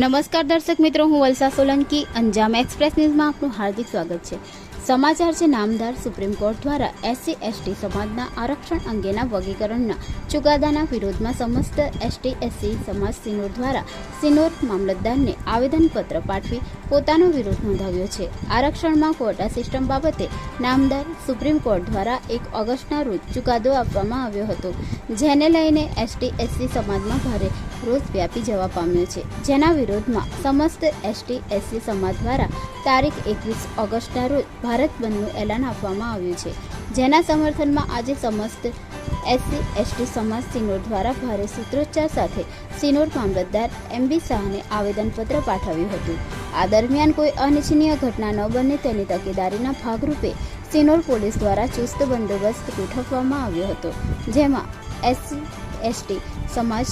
નમસ્કાર દર્શક મિત્રો, હું વલસા સોલંકી અંજામ એક્સપ્રેસ ન્યૂઝમાં આપનું હાર્દિક સ્વાગત છે। સમાચાર છે નામદાર સુપ્રીમ કોર્ટ દ્વારા SC/ST સમાજના આરક્ષણ અંગેના વર્ગીકરણના ચુકાદાના વિરોધમાં સમસ્ત ST/SC સમાજ સિનોર દ્વારા સિનોર મામલતદારને આવેદનપત્ર પાઠવી પોતાનો વિરોધ નોંધાવ્યો છે। આરક્ષણમાં ક્વોટા સિસ્ટમ બાબતે નામદાર સુપ્રીમ કોર્ટ દ્વારા 1 ઓગસ્ટના રોજ ચુકાદો આપવામાં આવ્યો હતો, જેને લઈને ST/SC સમાજમાં ભારે રોષ વ્યાપી જવા પામ્યો છે, જેના વિરોધમાં સમસ્ત ST/SC સમાજ દ્વારા તારીખ 21 ઓગસ્ટના રોજ ભારત બંધનું એલાન આપવામાં આવ્યું છે, જેના સમર્થનમાં આજે સમસ્ત SC/ST સમાજ સિનોર દ્વારા ભારે સૂત્રોચ્ચાર સાથે સિનોર મામલતદાર MB શાહને આવેદનપત્ર પાઠવ્યું હતું। આ દરમિયાન કોઈ અનિચ્છનીય ઘટના ન બને તેની તકેદારીના ભાગરૂપે સિનોર પોલીસ દ્વારા ચુસ્ત બંદોબસ્ત ગોઠવવામાં આવ્યો હતો, જેમાં SC/ST સમાજ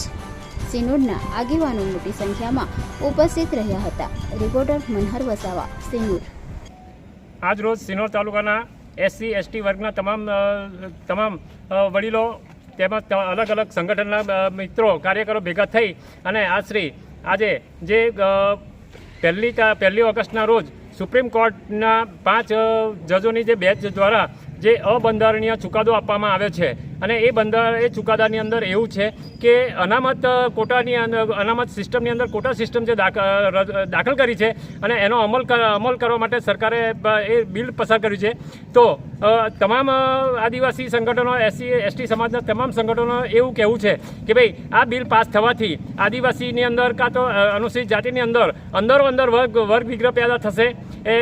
સિનોરના આગેવાનો મોટી સંખ્યામાં ઉપસ્થિત રહ્યા હતા। રિપોર્ટર મનહર વસાવા, સિનોર। આજ રોજ સિનોર તાલુકાના SC/ST વર્ગના તમામ વડીલો તેમજ અલગ અલગ સંગઠનના મિત્રો કાર્યકરો ભેગા થઈ અને આજે જે પહેલી ઓગસ્ટના રોજ સુપ્રીમ કોર્ટના 5 જજોની જે બેન્ચ દ્વારા જે અબંધારણીય ચુકાદો આપવામાં આવ્યો છે અને એ ચુકાદાની અંદર એવું છે કે અનામત સિસ્ટમની અંદર કોટા સિસ્ટમ જે દાખલ કરી છે અને એનો અમલ કરવા માટે સરકારે એ બિલ પસાર કર્યું છે। તો તમામ આદિવાસી સંગઠનો SC/ST સમાજના તમામ સંગઠનો એવું કહેવું છે કે ભાઈ આ બિલ પાસ થવાથી આદિવાસીની અંદર કાં તો અનુસૂચિત જાતિની અંદર વર્ગ વિગ્રહ પેદા થશે, એ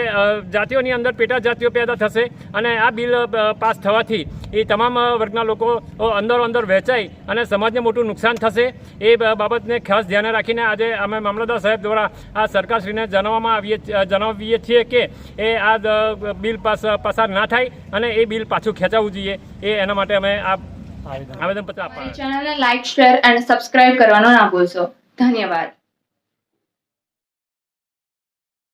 જાતિઓની અંદર પેટા જાતિઓ પેદા થશે અને આ બિલ પાસ થવાથી એ તમામ વર્ગના લોકો અંદર વહેંચાઈ અને સમાજને મોટું નુકસાન થશે। એ બાબતને ખાસ ધ્યાને રાખીને આજે અમે મામલતદાર સાહેબ દ્વારા આ સરકારશ્રીને જણાવીએ છીએ કે એ આ બિલ પસાર ના થાય અને એ બિલ પાછું ખેંચાવવું જોઈએ। એના માટે અમે આ આવેદનપત્ર આપવા ચેનલને લાઈક, શેર અને સબસ્ક્રાઇબ કરવાનું ના ભૂલશો। ધન્યવાદ।